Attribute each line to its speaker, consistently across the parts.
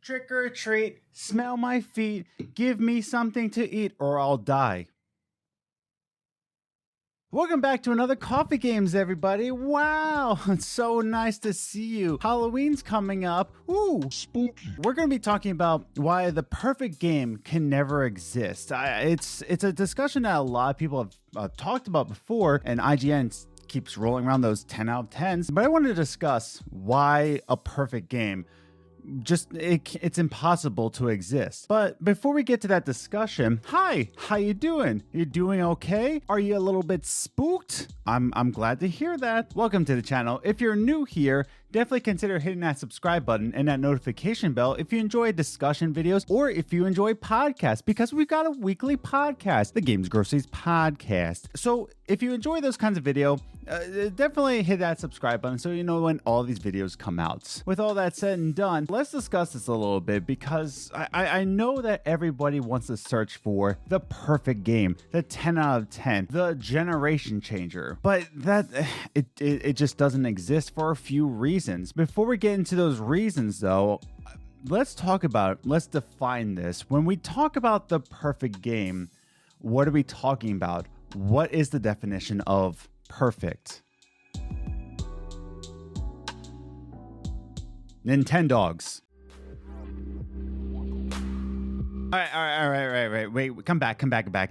Speaker 1: Trick or treat, smell my feet, give me something to eat or I'll die. Welcome back to another Coffee Games, everybody. Wow, it's so nice to see you. Halloween's coming up. Ooh, spooky. We're going to be talking about why the perfect game can never exist. It's a discussion that a lot of people have talked about before, and IGN keeps rolling around those 10 out of 10s. But I wanted to discuss why a perfect game it's impossible to exist. But before we get to that discussion, hi, how you doing? You doing okay? Are you a little bit spooked? I'm glad to hear that. Welcome to the channel. If you're new here, definitely consider hitting that subscribe button and that notification bell if you enjoy discussion videos or if you enjoy podcasts, because we've got a weekly podcast, the Games Groceries podcast. So if you enjoy those kinds of video, definitely hit that subscribe button so you know when all these videos come out. With all that said and done, let's discuss this a little bit, because I know that everybody wants to search for the perfect game, the 10 out of 10, the generation changer, but that it just doesn't exist for a few reasons. Before we get into those reasons though, let's define this. When we talk about the perfect game, what are we talking about? What is the definition of perfect? Nintendogs. All right. Wait, come back.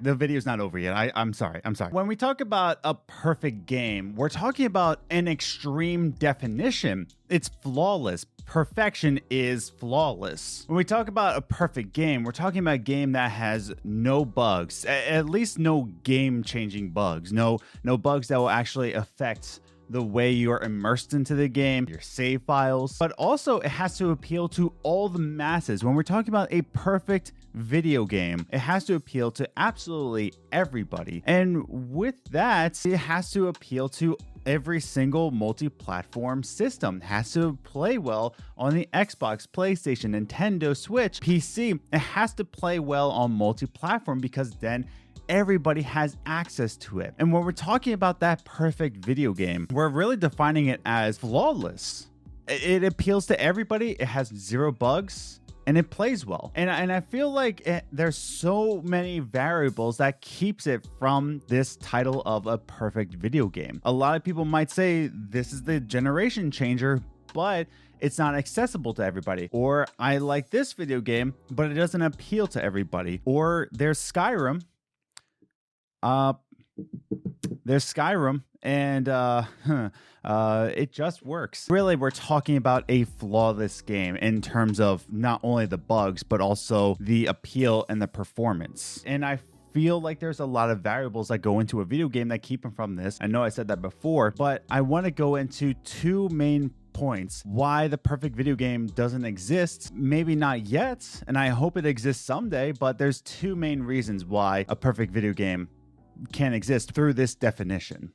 Speaker 1: The video's not over yet. I'm sorry. When we talk about a perfect game, we're talking about an extreme definition. It's flawless. Perfection is flawless. When we talk about a perfect game, we're talking about a game that has no bugs, at least no game-changing bugs, no bugs that will actually affect the way you're immersed into the game, your save files, but also it has to appeal to all the masses. When we're talking about a perfect video game, it has to appeal to absolutely everybody. And with that, it has to appeal to every single multi-platform system. It has to play well on the Xbox, PlayStation, Nintendo Switch, PC. It has to play well on multi-platform, because then everybody has access to it. And when we're talking about that perfect video game, we're really defining it as flawless. It appeals to everybody, it has zero bugs, and it plays well. And I feel like there's so many variables that keeps it from this title of a perfect video game. A lot of people might say this is the generation changer, but it's not accessible to everybody. Or I like this video game, but it doesn't appeal to everybody. Or there's Skyrim. And it just works. Really, we're talking about a flawless game in terms of not only the bugs, but also the appeal and the performance. And I feel like there's a lot of variables that go into a video game that keep them from this. I know I said that before, but I want to go into two main points why the perfect video game doesn't exist. Maybe not yet, and I hope it exists someday, but there's two main reasons why a perfect video game can exist through this definition.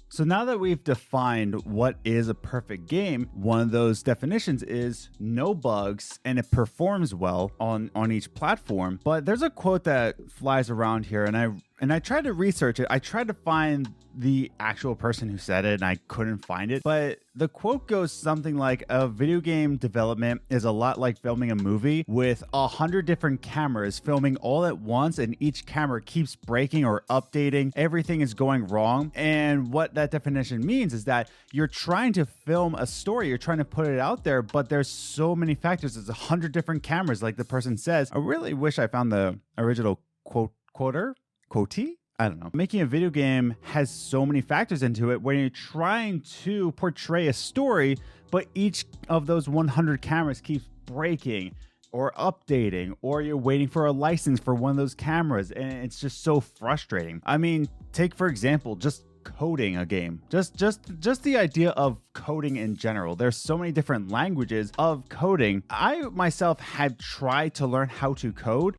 Speaker 1: So now that we've defined what is a perfect game, one of those definitions is no bugs and it performs well on each platform. But there's a quote that flies around here, and I tried to research it. I tried to find the actual person who said it, and I couldn't find it. But the quote goes something like, a video game development is a lot like filming a movie with 100 different cameras filming all at once, and each camera keeps breaking or updating. Everything is going wrong. And what that definition means is that you're trying to film a story, you're trying to put it out there, but there's so many factors. There's 100 different cameras, like the person says. I really wish I found the original quotee? I don't know. Making a video game has so many factors into it when you're trying to portray a story, but each of those 100 cameras keeps breaking or updating, or you're waiting for a license for one of those cameras, and it's just so frustrating. I mean, take for example, just coding a game. Just the idea of coding in general. There's so many different languages of coding. I myself had tried to learn how to code.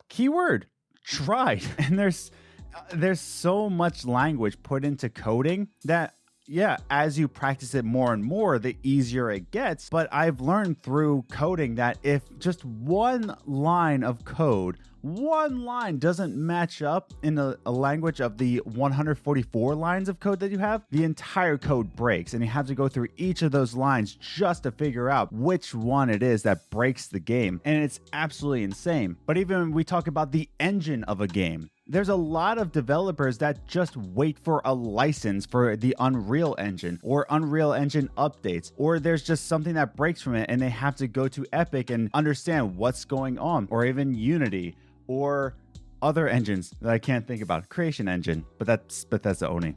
Speaker 1: Keyword, tried. And there's so much language put into coding that yeah, as you practice it more and more, the easier it gets. But I've learned through coding that if just one line of code, one line doesn't match up in a language of the 144 lines of code that you have, the entire code breaks, and you have to go through each of those lines just to figure out which one it is that breaks the game. And it's absolutely insane. But even when we talk about the engine of a game, there's a lot of developers that just wait for a license for the Unreal Engine or Unreal Engine updates, or there's just something that breaks from it and they have to go to Epic and understand what's going on, or even Unity, or other engines that I can't think about. Creation Engine, but that's Bethesda only.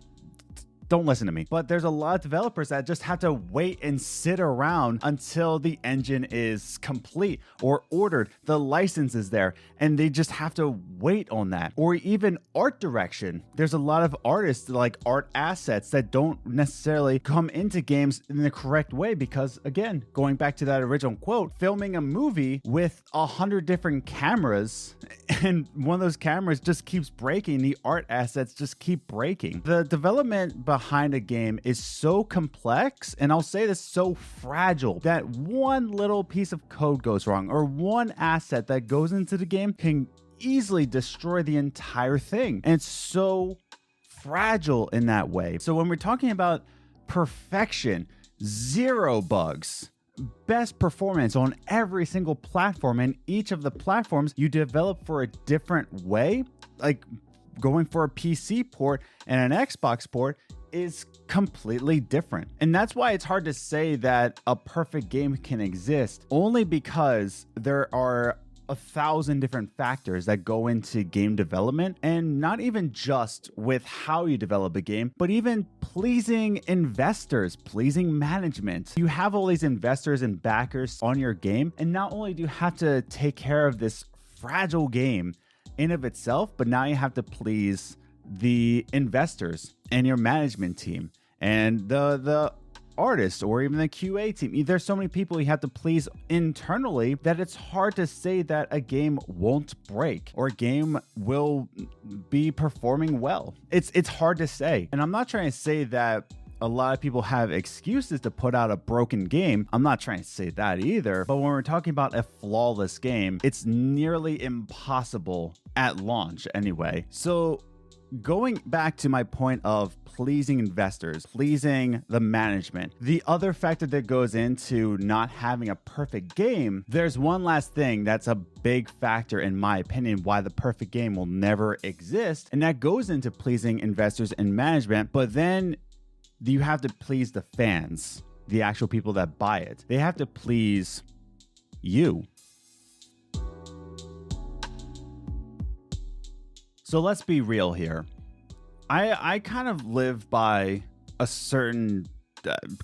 Speaker 1: Don't listen to me. But there's a lot of developers that just have to wait and sit around until the engine is complete or ordered, the license is there, and they just have to wait on that. Or even art direction. There's a lot of artists, like art assets, that don't necessarily come into games in the correct way because, again, going back to that original quote, filming a movie with 100 different cameras and one of those cameras just keeps breaking, the art assets just keep breaking. The development behind a game is so complex, and I'll say this, so fragile, that one little piece of code goes wrong or one asset that goes into the game can easily destroy the entire thing. And it's so fragile in that way. So when we're talking about perfection, zero bugs, best performance on every single platform, and each of the platforms you develop for a different way, like going for a PC port and an Xbox port is completely different. And that's why it's hard to say that a perfect game can exist, only because there are 1,000 different factors that go into game development, and not even just with how you develop a game, but even pleasing investors, pleasing management. You have all these investors and backers on your game, and not only do you have to take care of this fragile game in of itself, but now you have to please the investors and your management team and the artists or even the QA team. There's so many people you have to please internally that it's hard to say that a game won't break or a game will be performing well. It's hard to say. And I'm not trying to say that a lot of people have excuses to put out a broken game. I'm not trying to say that either. But when we're talking about a flawless game, it's nearly impossible at launch anyway. So going back to my point of pleasing investors, pleasing the management, the other factor that goes into not having a perfect game, there's one last thing that's a big factor, in my opinion, why the perfect game will never exist. And that goes into pleasing investors and management. But then you have to please the fans, the actual people that buy it. They have to please you. So let's be real here. I kind of live by a certain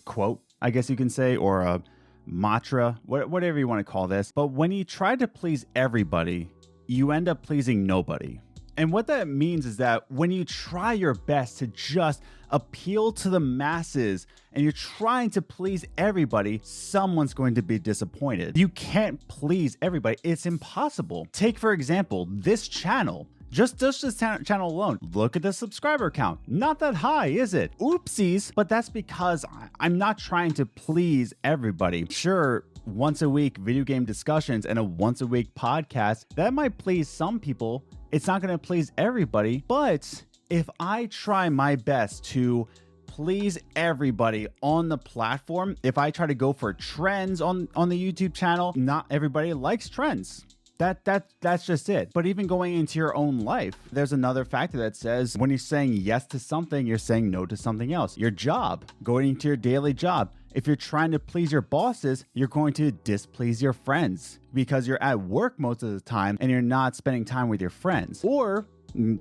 Speaker 1: quote, I guess you can say, or a mantra, whatever you want to call this. But when you try to please everybody, you end up pleasing nobody. And what that means is that when you try your best to just appeal to the masses and you're trying to please everybody, someone's going to be disappointed. You can't please everybody. It's impossible. Take, for example, this channel. Just this channel alone. Look at the subscriber count. Not that high, is it? Oopsies. But that's because I'm not trying to please everybody. Sure, once a week video game discussions and a once a week podcast, that might please some people. It's not going to please everybody. But if I try my best to please everybody on the platform, if I try to go for trends on the YouTube channel, not everybody likes trends. That's just it. But even going into your own life, there's another factor that says when you're saying yes to something, you're saying no to something else. Your job, going into your daily job. If you're trying to please your bosses, you're going to displease your friends because you're at work most of the time and you're not spending time with your friends. Or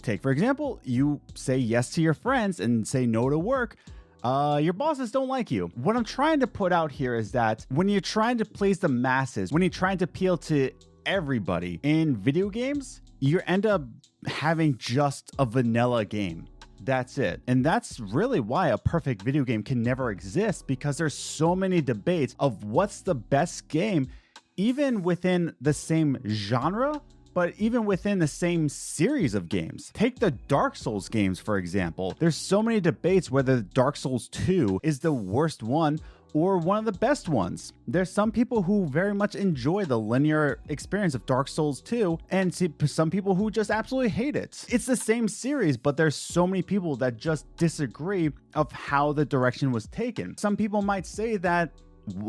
Speaker 1: take, for example, you say yes to your friends and say no to work. Your bosses don't like you. What I'm trying to put out here is that when you're trying to please the masses, when you're trying to appeal to everybody in video games, you end up having just a vanilla game. That's it. And that's really why a perfect video game can never exist, because there's so many debates of what's the best game. Even within the same genre, But even within the same series of games, take the Dark Souls games, for example. There's so many debates whether Dark Souls 2 is the worst one or one of the best ones. There's some people who very much enjoy the linear experience of Dark Souls 2, and some people who just absolutely hate it. It's the same series, but there's so many people that just disagree of how the direction was taken. Some people might say that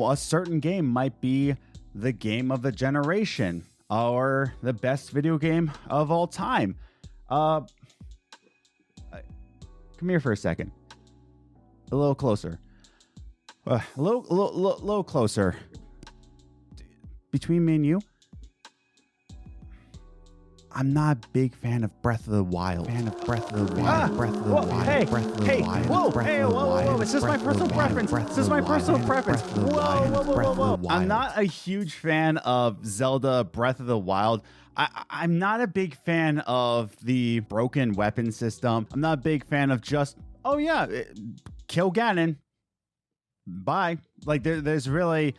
Speaker 1: a certain game might be the game of the generation or the best video game of all time. Come here for a second. A little closer. A little closer. Between me and you, I'm not a big fan of Breath of the Wild. Hey, whoa. It's just my personal preference. Whoa. I'm not a huge fan of Zelda Breath of the Wild. I'm not a big fan of the broken weapon system. I'm not a big fan of just, kill Ganon. Bye. Like there's really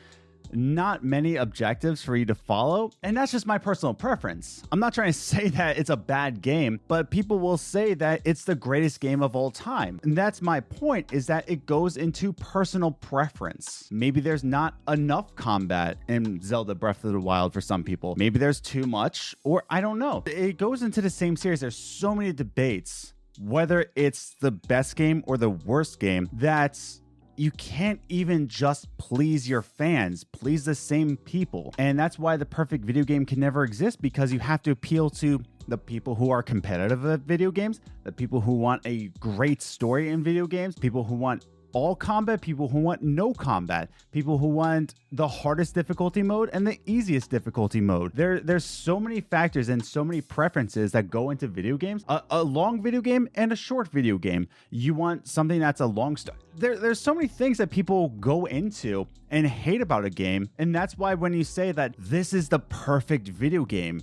Speaker 1: not many objectives for you to follow, and that's just my personal preference. I'm not trying to say that it's a bad game, but people will say that it's the greatest game of all time. And that's my point, is that it goes into personal preference. Maybe there's not enough combat in Zelda Breath of the Wild for some people. Maybe there's too much, or I don't know. It goes into the same series. There's so many debates whether it's the best game or the worst game that's you can't even just please your fans, please the same people. And that's why the perfect video game can never exist, because you have to appeal to the people who are competitive at video games, the people who want a great story in video games, people who want all combat, people who want no combat, people who want the hardest difficulty mode and the easiest difficulty mode. There's so many factors and so many preferences that go into video games. A long video game and a short video game. You want something that's a long there's so many things that people go into and hate about a game, and that's why when you say that this is the perfect video game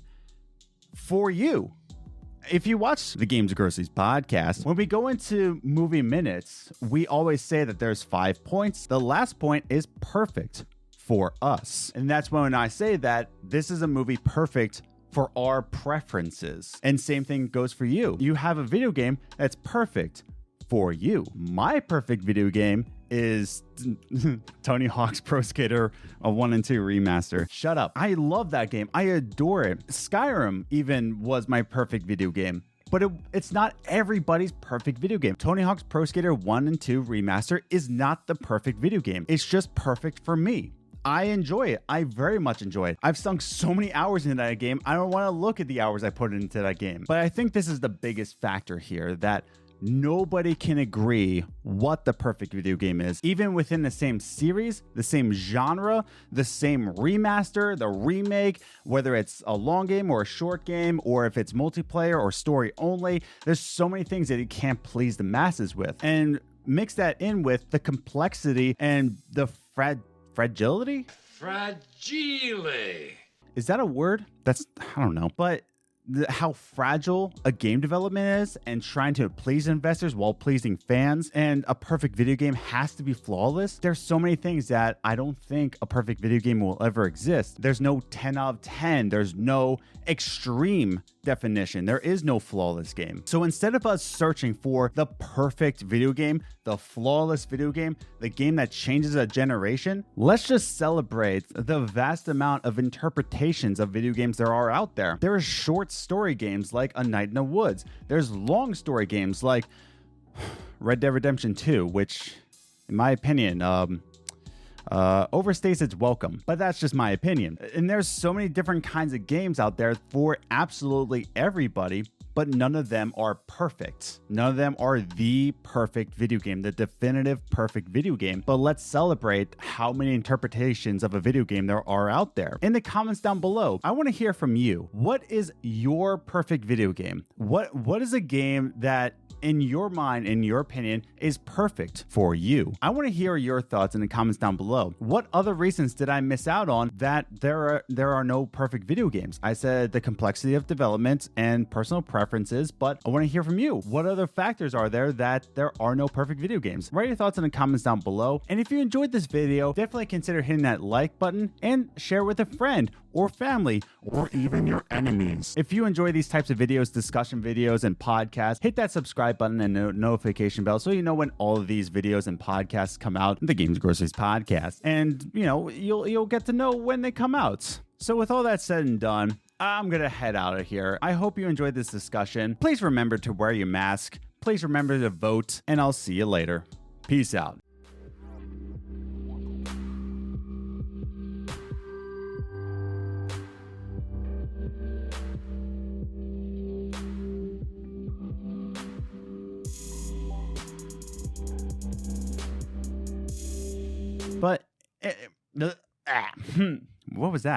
Speaker 1: for you, if you watch the Games Groceries podcast, when we go into movie minutes, we always say that there's 5 points. The last point is perfect for us. And that's when I say that this is a movie perfect for our preferences. And same thing goes for you. You have a video game that's perfect for you. My perfect video game is Tony Hawk's Pro Skater 1 and 2 remaster. Shut up. I love that game. I adore it. Skyrim even was my perfect video game, but it's not everybody's perfect video game. Tony Hawk's Pro Skater 1 and 2 remaster is not the perfect video game. It's just perfect for me. I enjoy it. I very much enjoy it. I've sunk so many hours into that game. I don't want to look at the hours I put into that game. But I think this is the biggest factor here, that nobody can agree what the perfect video game is, even within the same series, the same genre, the same remaster, the remake, whether it's a long game or a short game, or if it's multiplayer or story only. There's so many things that you can't please the masses with. And mix that in with the complexity and the fragility?
Speaker 2: Fragile.
Speaker 1: Is that a word? I don't know. But how fragile a game development is, and trying to please investors while pleasing fans, and a perfect video game has to be flawless. There's so many things that I don't think a perfect video game will ever exist. There's no 10 out of 10. There's no extreme definition. There is no flawless game. So instead of us searching for the perfect video game, the flawless video game, the game that changes a generation, let's just celebrate the vast amount of interpretations of video games there are out there. There are short story games like A Night in the Woods. There's long story games like Red Dead Redemption 2, which, in my opinion, overstays its welcome, but that's just my opinion. And there's so many different kinds of games out there for absolutely everybody, but none of them are perfect. None of them are the perfect video game, the definitive perfect video game. But let's celebrate how many interpretations of a video game there are out there. In the comments down below, I want to hear from you. What is your perfect video game? What is a game that, in your mind, in your opinion, is perfect for you? I want to hear your thoughts in the comments down below. What other reasons did I miss out on that there are no perfect video games? I said the complexity of development and personal preference preferences, but I want to hear from you. What other factors are there that there are no perfect video games? Write your thoughts in the comments down below. And if you enjoyed this video, definitely consider hitting that like button and share with a friend or family or even your enemies. If you enjoy these types of videos, discussion videos, and podcasts, hit that subscribe button and notification bell so you know when all of these videos and podcasts come out. The Games Groceries podcast, and you'll get to know when they come out. So with all that said and done, I'm gonna head out of here. I hope you enjoyed this discussion. Please remember to wear your mask. Please remember to vote, and I'll see you later. Peace out. But what was that?